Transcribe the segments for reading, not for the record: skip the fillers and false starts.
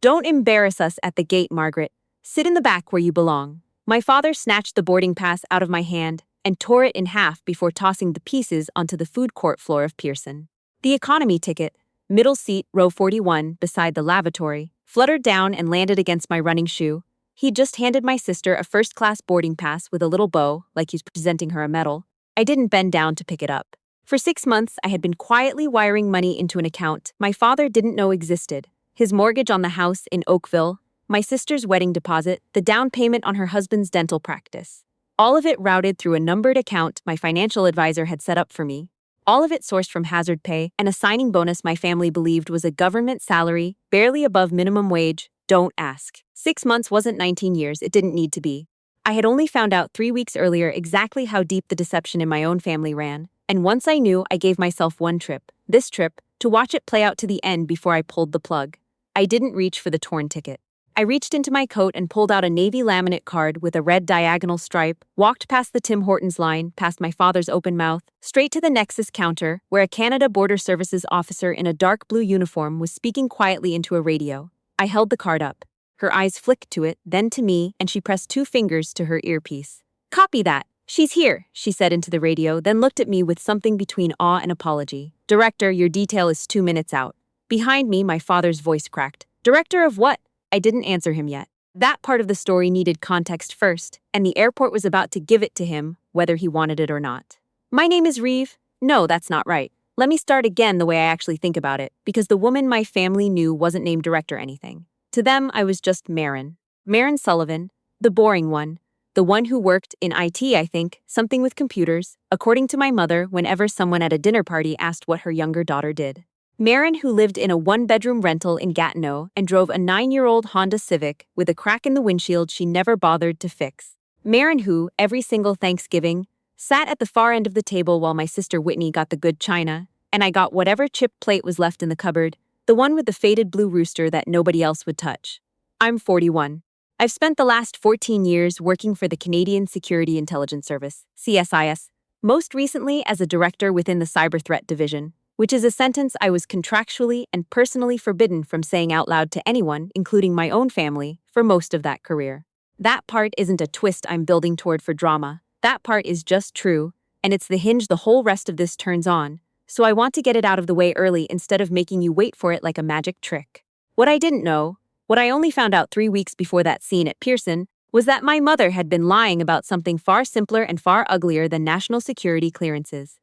Don't embarrass us at the gate, Margaret. Sit in the back where you belong. My father snatched the boarding pass out of my hand and tore it in half before tossing the pieces onto the food court floor of Pearson. The economy ticket, middle seat, row 41, beside the lavatory, fluttered down and landed against my running shoe. He'd just handed my sister a first-class boarding pass with a little bow, like he's presenting her a medal. I didn't bend down to pick it up. For 6 months, I had been quietly wiring money into an account my father didn't know existed. His mortgage on the house in Oakville, my sister's wedding deposit, the down payment on her husband's dental practice. All of it routed through a numbered account my financial advisor had set up for me. All of it sourced from hazard pay and a signing bonus my family believed was a government salary, barely above minimum wage. Don't ask. 6 months wasn't 19 years, it didn't need to be. I had only found out 3 weeks earlier exactly how deep the deception in my own family ran, and once I knew, I gave myself one trip, this trip, to watch it play out to the end before I pulled the plug. I didn't reach for the torn ticket. I reached into my coat and pulled out a navy laminate card with a red diagonal stripe, walked past the Tim Hortons line, past my father's open mouth, straight to the Nexus counter, where a Canada Border Services officer in a dark blue uniform was speaking quietly into a radio. I held the card up. Her eyes flicked to it, then to me, and she pressed 2 fingers to her earpiece. "Copy that. She's here," she said into the radio, then looked at me with something between awe and apology. "Director, your detail is 2 minutes out." Behind me, my father's voice cracked. "Director of what?" I didn't answer him yet. That part of the story needed context first, and the airport was about to give it to him, whether he wanted it or not. "My name is Reeve." No, that's not right. Let me start again the way I actually think about it, because the woman my family knew wasn't named Director anything. To them, I was just Marin. Marin Sullivan, the boring one. The one who worked in IT, I think, something with computers, according to my mother whenever someone at a dinner party asked what her younger daughter did. Marin, who lived in a 1-bedroom rental in Gatineau and drove a 9-year-old Honda Civic with a crack in the windshield she never bothered to fix. Marin, who, every single Thanksgiving, sat at the far end of the table while my sister Whitney got the good china, and I got whatever chipped plate was left in the cupboard, the one with the faded blue rooster that nobody else would touch. I'm 41. I've spent the last 14 years working for the Canadian Security Intelligence Service, CSIS, most recently as a director within the Cyber Threat Division, which is a sentence I was contractually and personally forbidden from saying out loud to anyone, including my own family, for most of that career. That part isn't a twist I'm building toward for drama. That part is just true, and it's the hinge the whole rest of this turns on, so I want to get it out of the way early instead of making you wait for it like a magic trick. What I didn't know, what I only found out 3 weeks before that scene at Pearson, was that my mother had been lying about something far simpler and far uglier than national security clearances.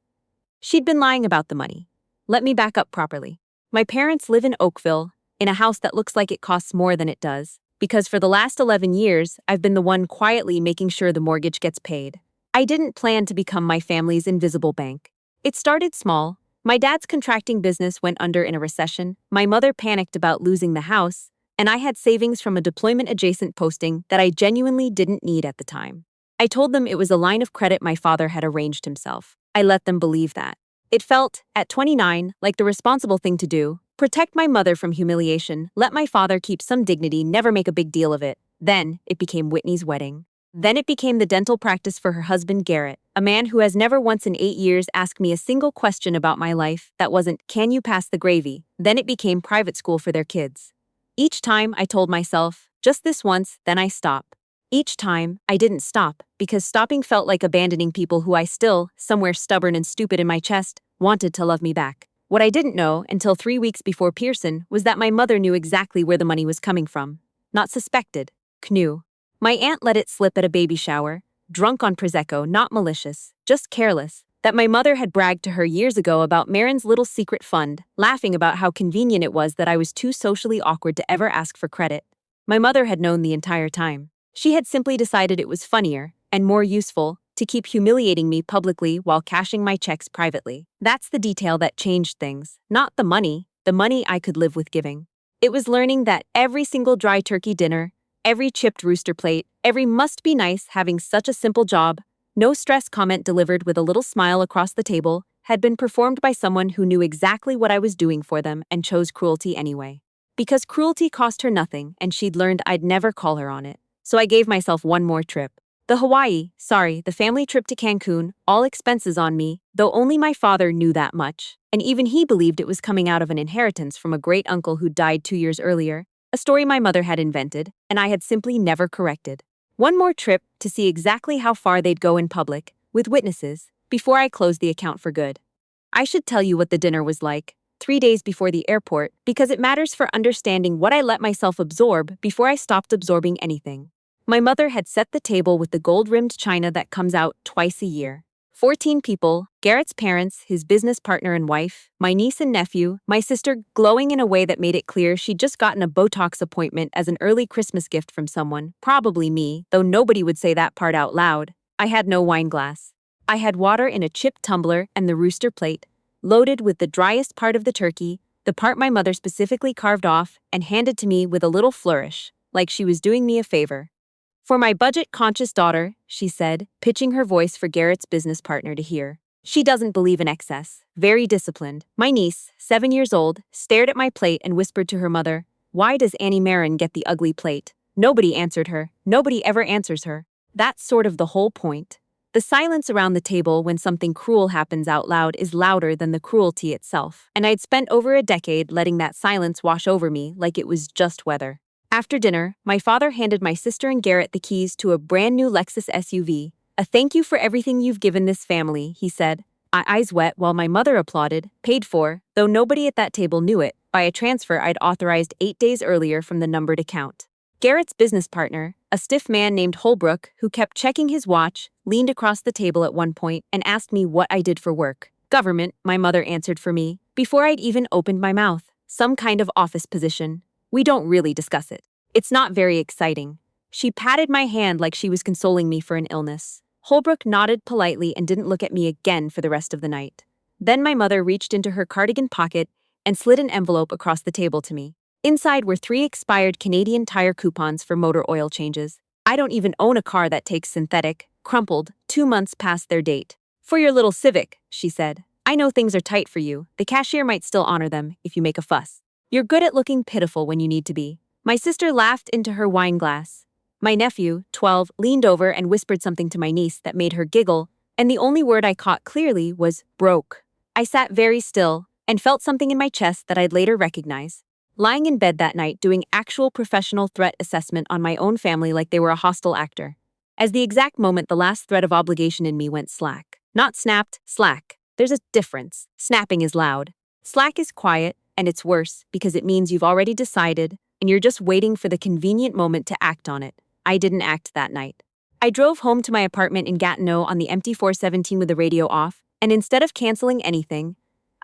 She'd been lying about the money. Let me back up properly. My parents live in Oakville, in a house that looks like it costs more than it does, because for the last 11 years, I've been the one quietly making sure the mortgage gets paid. I didn't plan to become my family's invisible bank. It started small. My dad's contracting business went under in a recession, my mother panicked about losing the house, and I had savings from a deployment-adjacent posting that I genuinely didn't need at the time. I told them it was a line of credit my father had arranged himself. I let them believe that. It felt, at 29, like the responsible thing to do. Protect my mother from humiliation, let my father keep some dignity, never make a big deal of it. Then, it became Whitney's wedding. Then it became the dental practice for her husband Garrett, a man who has never once in 8 years asked me a single question about my life that wasn't, "Can you pass the gravy?" Then it became private school for their kids. Each time I told myself, just this once, then I stop. Each time, I didn't stop, because stopping felt like abandoning people who I still, somewhere stubborn and stupid in my chest, wanted to love me back. What I didn't know, until 3 weeks before Pearson, was that my mother knew exactly where the money was coming from. Not suspected. Knew. My aunt let it slip at a baby shower, drunk on Prosecco, not malicious, just careless, that my mother had bragged to her years ago about Marin's little secret fund, laughing about how convenient it was that I was too socially awkward to ever ask for credit. My mother had known the entire time. She had simply decided it was funnier, and more useful, to keep humiliating me publicly while cashing my checks privately. That's the detail that changed things, not the money I could live with giving. It was learning that every single dry turkey dinner, every chipped rooster plate, every must be nice having such a simple job, no stress comment delivered with a little smile across the table, had been performed by someone who knew exactly what I was doing for them and chose cruelty anyway. Because cruelty cost her nothing and she'd learned I'd never call her on it. So I gave myself one more trip. The family trip to Cancun, all expenses on me, though only my father knew that much, and even he believed it was coming out of an inheritance from a great uncle who died 2 years earlier. a story my mother had invented, and I had simply never corrected. One more trip to see exactly how far they'd go in public, with witnesses, before I closed the account for good. I should tell you what the dinner was like, 3 days before the airport, because it matters for understanding what I let myself absorb before I stopped absorbing anything. My mother had set the table with the gold-rimmed china that comes out twice a year. 14 people, Garrett's parents, his business partner and wife, my niece and nephew, my sister glowing in a way that made it clear she'd just gotten a Botox appointment as an early Christmas gift from someone, probably me, though nobody would say that part out loud. I had no wine glass. I had water in a chipped tumbler and the rooster plate, loaded with the driest part of the turkey, the part my mother specifically carved off and handed to me with a little flourish, like she was doing me a favor. For my budget-conscious daughter, she said, pitching her voice for Garrett's business partner to hear. She doesn't believe in excess, very disciplined. My niece, 7 years old, stared at my plate and whispered to her mother, "Why does Annie Marin get the ugly plate?" Nobody answered her. Nobody ever answers her. That's sort of the whole point. The silence around the table when something cruel happens out loud is louder than the cruelty itself, and I'd spent over a decade letting that silence wash over me like it was just weather. After dinner, my father handed my sister and Garrett the keys to a brand new Lexus SUV. "A thank you for everything you've given this family," he said, eyes wet while my mother applauded, paid for, though nobody at that table knew it, by a transfer I'd authorized 8 days earlier from the numbered account. Garrett's business partner, a stiff man named Holbrook, who kept checking his watch, leaned across the table at one point and asked me what I did for work. "Government," my mother answered for me, before I'd even opened my mouth. "Some kind of office position. We don't really discuss it. It's not very exciting." She patted my hand like she was consoling me for an illness. Holbrook nodded politely and didn't look at me again for the rest of the night. Then my mother reached into her cardigan pocket and slid an envelope across the table to me. Inside were 3 expired Canadian Tire coupons for motor oil changes. I don't even own a car that takes synthetic, crumpled, 2 months past their date. "For your little Civic," she said. "I know things are tight for you. The cashier might still honor them if you make a fuss. You're good at looking pitiful when you need to be." My sister laughed into her wine glass. My nephew, 12, leaned over and whispered something to my niece that made her giggle, and the only word I caught clearly was broke. I sat very still and felt something in my chest that I'd later recognize. Lying in bed that night doing actual professional threat assessment on my own family like they were a hostile actor. As the exact moment the last thread of obligation in me went slack. Not snapped, slack. There's a difference. Snapping is loud. Slack is quiet, and it's worse because it means you've already decided, and you're just waiting for the convenient moment to act on it. I didn't act that night. I drove home to my apartment in Gatineau on the empty 417 with the radio off, and instead of canceling anything,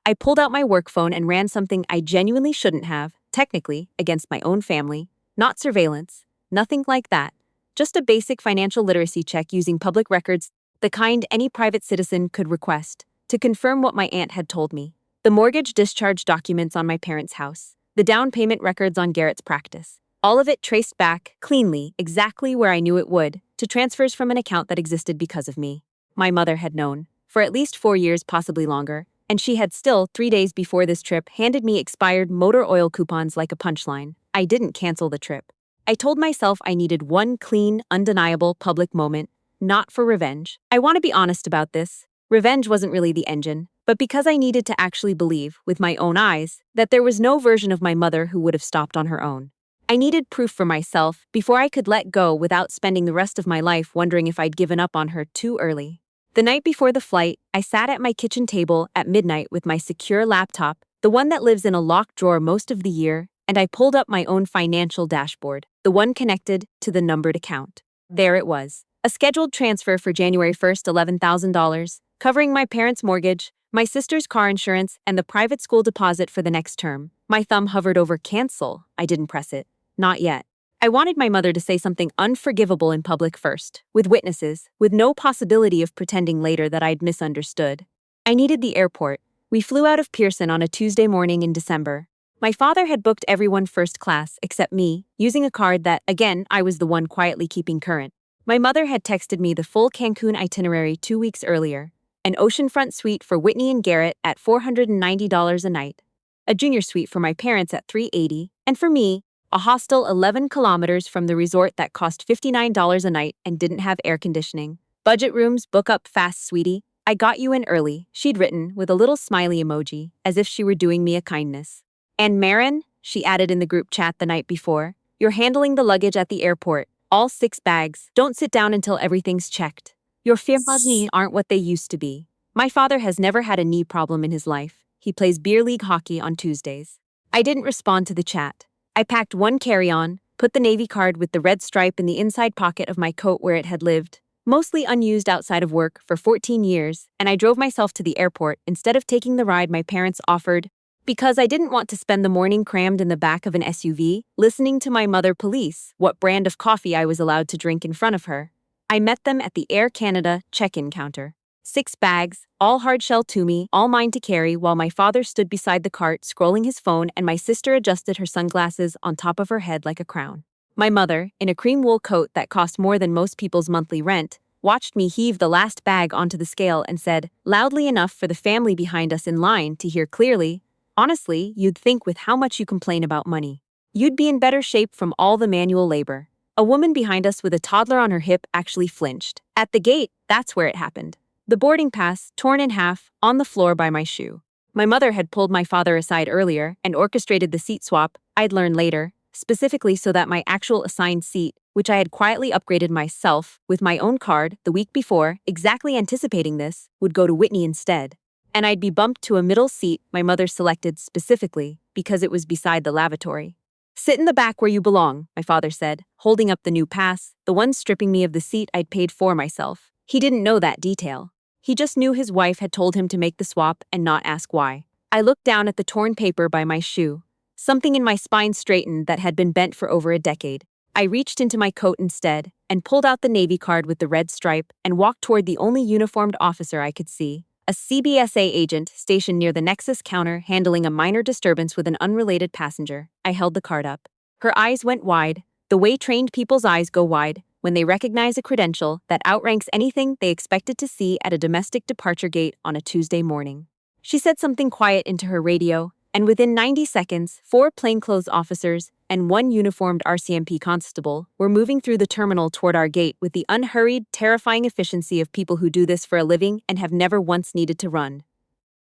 I pulled out my work phone and ran something I genuinely shouldn't have, technically, against my own family. Not surveillance, nothing like that. Just a basic financial literacy check using public records, the kind any private citizen could request, to confirm what my aunt had told me. The mortgage discharge documents on my parents' house. The down payment records on Garrett's practice. All of it traced back, cleanly, exactly where I knew it would, to transfers from an account that existed because of me. My mother had known, for at least 4 years, possibly longer, and she had still, 3 days before this trip, handed me expired motor oil coupons like a punchline. I didn't cancel the trip. I told myself I needed one clean, undeniable public moment, not for revenge. I want to be honest about this. Revenge wasn't really the engine, but because I needed to actually believe, with my own eyes, that there was no version of my mother who would have stopped on her own. I needed proof for myself before I could let go without spending the rest of my life wondering if I'd given up on her too early. The night before the flight, I sat at my kitchen table at midnight with my secure laptop, the one that lives in a locked drawer most of the year, and I pulled up my own financial dashboard, the one connected to the numbered account. There it was. A scheduled transfer for January 1st, $11,000, covering my parents' mortgage, my sister's car insurance, and the private school deposit for the next term. My thumb hovered over cancel. I didn't press it. Not yet. I wanted my mother to say something unforgivable in public first, with witnesses, with no possibility of pretending later that I'd misunderstood. I needed the airport. We flew out of Pearson on a Tuesday morning in December. My father had booked everyone first class except me, using a card that, again, I was the one quietly keeping current. My mother had texted me the full Cancun itinerary 2 weeks earlier, an oceanfront suite for Whitney and Garrett at $490 a night, a junior suite for my parents at $380, and for me, a hostel 11 kilometers from the resort that cost $59 a night and didn't have air conditioning. "Budget rooms, book up fast, sweetie. I got you in early," she'd written with a little smiley emoji, as if she were doing me a kindness. "And Marin," she added in the group chat the night before. You're handling the luggage at the airport. All 6 bags. Don't sit down until everything's checked. Your knees aren't what they used to be. My father has never had a knee problem in his life. He plays beer league hockey on Tuesdays. I didn't respond to the chat. I packed one carry-on, put the Navy card with the red stripe in the inside pocket of my coat where it had lived, mostly unused outside of work for 14 years, and I drove myself to the airport instead of taking the ride my parents offered because I didn't want to spend the morning crammed in the back of an SUV, listening to my mother police what brand of coffee I was allowed to drink in front of her. I met them at the Air Canada check-in counter. 6 bags, all hard-shell to me, all mine to carry, while my father stood beside the cart scrolling his phone and my sister adjusted her sunglasses on top of her head like a crown. My mother, in a cream wool coat that cost more than most people's monthly rent, watched me heave the last bag onto the scale and said, loudly enough for the family behind us in line to hear clearly, honestly, you'd think with how much you complain about money, you'd be in better shape from all the manual labor. A woman behind us with a toddler on her hip actually flinched. At the gate, that's where it happened. The boarding pass, torn in half, on the floor by my shoe. My mother had pulled my father aside earlier and orchestrated the seat swap, I'd learn later, specifically so that my actual assigned seat, which I had quietly upgraded myself with my own card the week before, exactly anticipating this, would go to Whitney instead. And I'd be bumped to a middle seat my mother selected specifically because it was beside the lavatory. Sit in the back where you belong, my father said, holding up the new pass, the one stripping me of the seat I'd paid for myself. He didn't know that detail. He just knew his wife had told him to make the swap and not ask why. I looked down at the torn paper by my shoe. Something in my spine straightened that had been bent for over a decade. I reached into my coat instead and pulled out the Navy card with the red stripe and walked toward the only uniformed officer I could see, a CBSA agent stationed near the Nexus counter handling a minor disturbance with an unrelated passenger. I held the card up. Her eyes went wide, the way trained people's eyes go wide when they recognize a credential that outranks anything they expected to see at a domestic departure gate on a Tuesday morning. She said something quiet into her radio, and within 90 seconds, 4 plainclothes officers and 1 uniformed RCMP constable were moving through the terminal toward our gate with the unhurried, terrifying efficiency of people who do this for a living and have never once needed to run.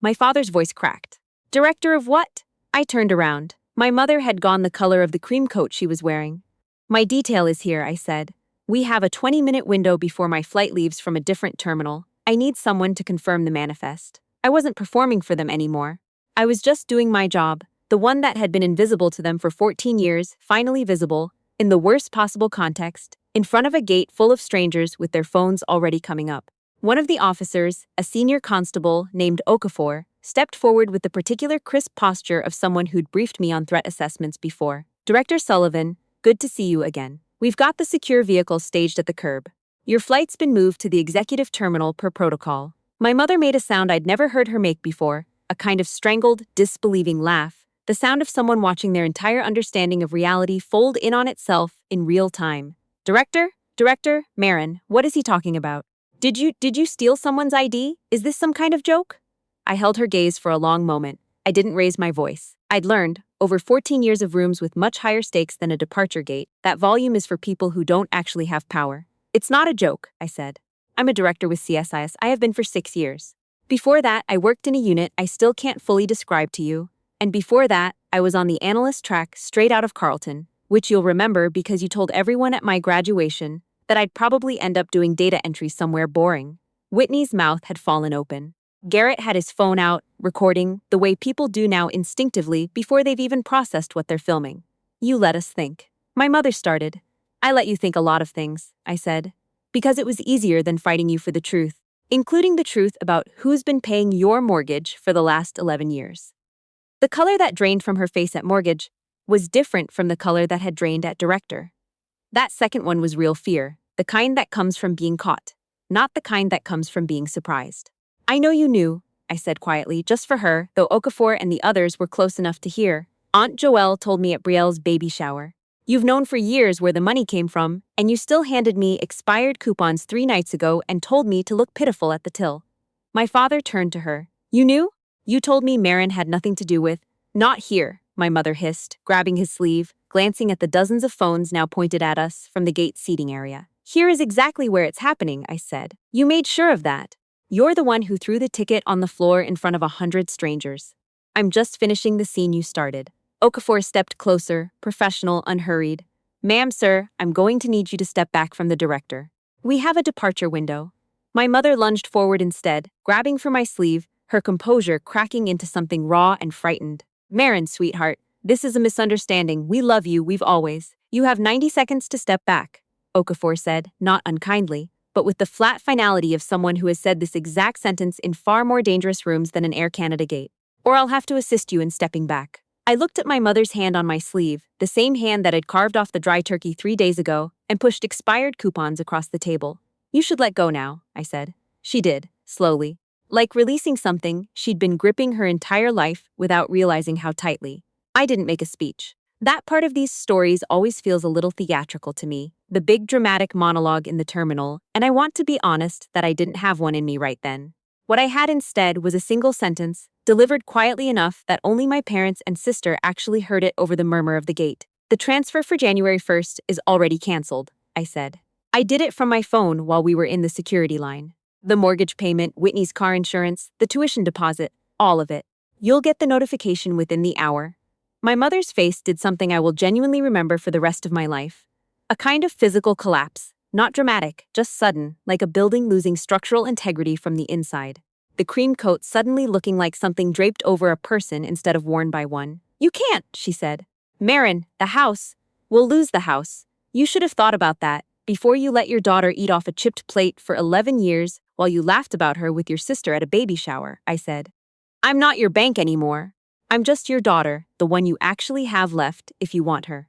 My father's voice cracked. Director of what? I turned around. My mother had gone the color of the cream coat she was wearing. My detail is here, I said. We have a 20-minute window before my flight leaves from a different terminal. I need someone to confirm the manifest. I wasn't performing for them anymore. I was just doing my job, the one that had been invisible to them for 14 years, finally visible, in the worst possible context, in front of a gate full of strangers with their phones already coming up. One of the officers, a senior constable named Okafor, stepped forward with the particular crisp posture of someone who'd briefed me on threat assessments before. Director Sullivan, good to see you again. We've got the secure vehicle staged at the curb. Your flight's been moved to the executive terminal per protocol. My mother made a sound I'd never heard her make before, a kind of strangled, disbelieving laugh, the sound of someone watching their entire understanding of reality fold in on itself in real time. Director, Marin, what is he talking about? Did you steal someone's ID? Is this some kind of joke? I held her gaze for a long moment. I didn't raise my voice. I'd learned, over 14 years of rooms with much higher stakes than a departure gate, that volume is for people who don't actually have power. It's not a joke, I said. I'm a director with CSIS. I have been for 6 years. Before that, I worked in a unit I still can't fully describe to you. And before that, I was on the analyst track straight out of Carleton, which you'll remember because you told everyone at my graduation that I'd probably end up doing data entry somewhere boring. Whitney's mouth had fallen open. Garrett had his phone out, recording, the way people do now instinctively before they've even processed what they're filming. You let us think. My mother started. I let you think a lot of things, I said, because it was easier than fighting you for the truth, including the truth about who's been paying your mortgage for the last 11 years. The color that drained from her face at mortgage was different from the color that had drained at director. That second one was real fear, the kind that comes from being caught, not the kind that comes from being surprised. I know you knew, I said quietly, just for her, though Okafor and the others were close enough to hear. Aunt Joelle told me at Brielle's baby shower. You've known for years where the money came from, and you still handed me expired coupons 3 nights ago and told me to look pitiful at the till. My father turned to her. You knew? You told me Marin had nothing to do with. Not here, my mother hissed, grabbing his sleeve, glancing at the dozens of phones now pointed at us from the gate seating area. Here is exactly where it's happening, I said. You made sure of that. You're the one who threw the ticket on the floor in front of 100 strangers. I'm just finishing the scene you started. Okafor stepped closer, professional, unhurried. Ma'am, sir, I'm going to need you to step back from the director. We have a departure window. My mother lunged forward instead, grabbing for my sleeve, her composure cracking into something raw and frightened. Marin, sweetheart, this is a misunderstanding. We love you, we've always. You have 90 seconds to step back, Okafor said, not unkindly, but with the flat finality of someone who has said this exact sentence in far more dangerous rooms than an Air Canada gate. Or I'll have to assist you in stepping back. I looked at my mother's hand on my sleeve, the same hand that had carved off the dry turkey 3 days ago, and pushed expired coupons across the table. You should let go now, I said. She did, slowly. Like releasing something she'd been gripping her entire life without realizing how tightly. I didn't make a speech. That part of these stories always feels a little theatrical to me, the big dramatic monologue in the terminal, and I want to be honest that I didn't have one in me right then. What I had instead was a single sentence, delivered quietly enough that only my parents and sister actually heard it over the murmur of the gate. The transfer for January 1st is already canceled, I said. I did it from my phone while we were in the security line. The mortgage payment, Whitney's car insurance, the tuition deposit, all of it. You'll get the notification within the hour. My mother's face did something I will genuinely remember for the rest of my life. A kind of physical collapse, not dramatic, just sudden, like a building losing structural integrity from the inside. The cream coat suddenly looking like something draped over a person instead of worn by one. You can't, she said. Marin, the house. We'll lose the house. You should have thought about that before you let your daughter eat off a chipped plate for 11 years while you laughed about her with your sister at a baby shower, I said. I'm not your bank anymore. I'm just your daughter, the one you actually have left if you want her.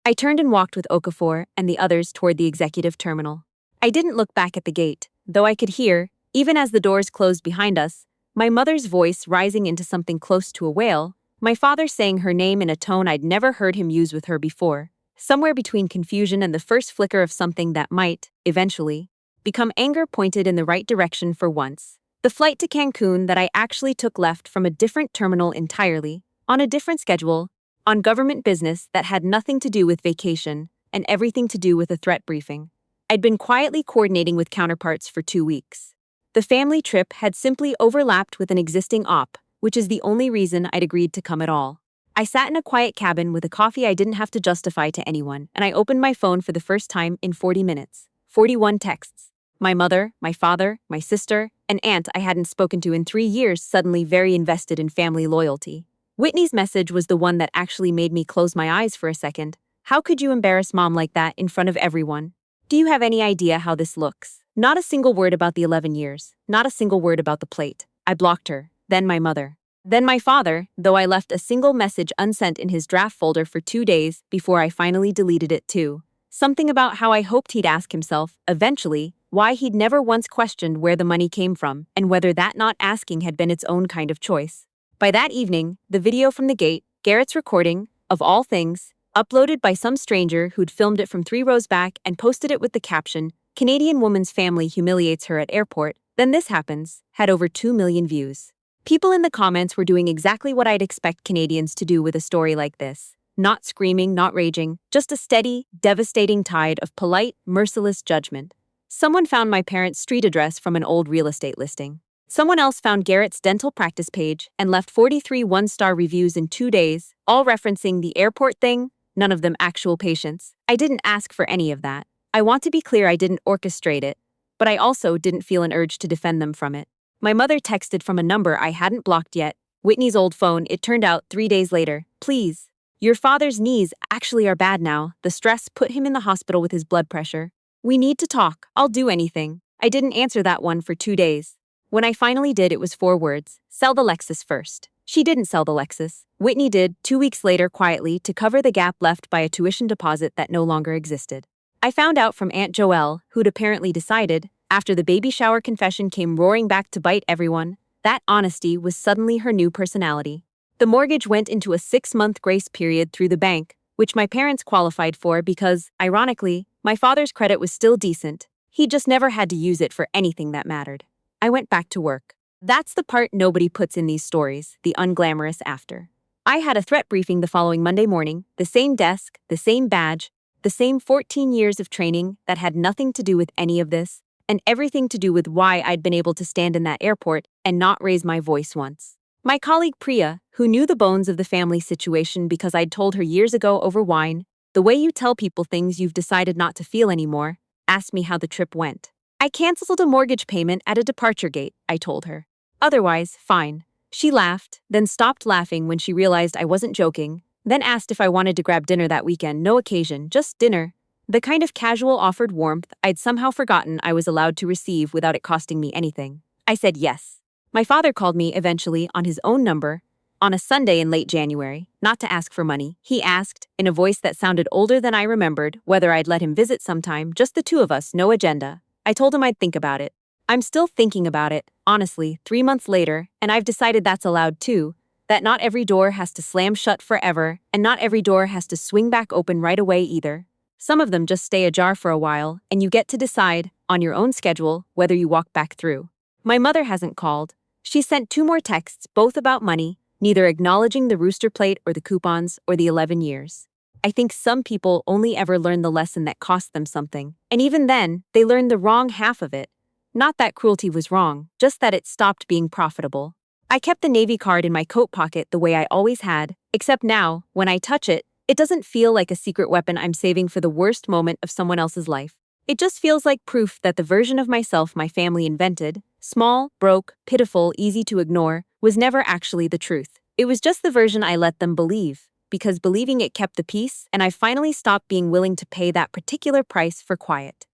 I turned and walked with Okafor and the others toward the executive terminal. I didn't look back at the gate, though I could hear, even as the doors closed behind us, my mother's voice rising into something close to a wail, my father saying her name in a tone I'd never heard him use with her before, somewhere between confusion and the first flicker of something that might, eventually, become anger pointed in the right direction for once. The flight to Cancun that I actually took left from a different terminal entirely, on a different schedule, on government business that had nothing to do with vacation and everything to do with a threat briefing. I'd been quietly coordinating with counterparts for 2 weeks. The family trip had simply overlapped with an existing op, which is the only reason I'd agreed to come at all. I sat in a quiet cabin with a coffee I didn't have to justify to anyone, and I opened my phone for the first time in 40 minutes. 41 texts. My mother, my father, my sister, an aunt I hadn't spoken to in 3 years suddenly very invested in family loyalty. Whitney's message was the one that actually made me close my eyes for a second. How could you embarrass mom like that in front of everyone? Do you have any idea how this looks? Not a single word about the 11 years. Not a single word about the plate. I blocked her. Then my mother. Then my father, though I left a single message unsent in his draft folder for 2 days before I finally deleted it too. Something about how I hoped he'd ask himself, eventually, why he'd never once questioned where the money came from and whether that not asking had been its own kind of choice. By that evening, the video from the gate, Garrett's recording, of all things, uploaded by some stranger who'd filmed it from 3 rows back and posted it with the caption, Canadian woman's family humiliates her at airport, then this happens, had over 2 million views. People in the comments were doing exactly what I'd expect Canadians to do with a story like this. Not screaming, not raging, just a steady, devastating tide of polite, merciless judgment. Someone found my parents' street address from an old real estate listing. Someone else found Garrett's dental practice page and left 43 one-star reviews in 2 days, all referencing the airport thing, none of them actual patients. I didn't ask for any of that. I want to be clear I didn't orchestrate it, but I also didn't feel an urge to defend them from it. My mother texted from a number I hadn't blocked yet, Whitney's old phone. It turned out 3 days later. Please. Your father's knees actually are bad now. The stress put him in the hospital with his blood pressure. We need to talk. I'll do anything. I didn't answer that one for 2 days. When I finally did, it was 4 words. Sell the Lexus first. She didn't sell the Lexus. Whitney did, 2 weeks later quietly to cover the gap left by a tuition deposit that no longer existed. I found out from Aunt Joelle, who'd apparently decided, after the baby shower confession came roaring back to bite everyone, that honesty was suddenly her new personality. The mortgage went into a 6-month grace period through the bank, which my parents qualified for because, ironically, my father's credit was still decent. He just never had to use it for anything that mattered. I went back to work. That's the part nobody puts in these stories, the unglamorous after. I had a threat briefing the following Monday morning, the same desk, the same badge, the same 14 years of training that had nothing to do with any of this, and everything to do with why I'd been able to stand in that airport and not raise my voice once. My colleague Priya, who knew the bones of the family situation because I'd told her years ago over wine, the way you tell people things you've decided not to feel anymore, asked me how the trip went. I canceled a mortgage payment at a departure gate, I told her. Otherwise, fine. She laughed, then stopped laughing when she realized I wasn't joking, then asked if I wanted to grab dinner that weekend. No occasion, just dinner. The kind of casual offered warmth I'd somehow forgotten I was allowed to receive without it costing me anything. I said yes. My father called me eventually on his own number, on a Sunday in late January, not to ask for money. He asked, in a voice that sounded older than I remembered, whether I'd let him visit sometime, just the two of us, no agenda. I told him I'd think about it. I'm still thinking about it, honestly, 3 months later, and I've decided that's allowed too, that not every door has to slam shut forever, and not every door has to swing back open right away either. Some of them just stay ajar for a while, and you get to decide, on your own schedule, whether you walk back through. My mother hasn't called. She sent 2 more texts, both about money, neither acknowledging the rooster plate or the coupons or the 11 years. I think some people only ever learn the lesson that cost them something, and even then, they learn the wrong half of it. Not that cruelty was wrong, just that it stopped being profitable. I kept the Navy card in my coat pocket the way I always had, except now, when I touch it, it doesn't feel like a secret weapon I'm saving for the worst moment of someone else's life. It just feels like proof that the version of myself my family invented, small, broke, pitiful, easy to ignore, was never actually the truth. It was just the version I let them believe, because believing it kept the peace, and I finally stopped being willing to pay that particular price for quiet.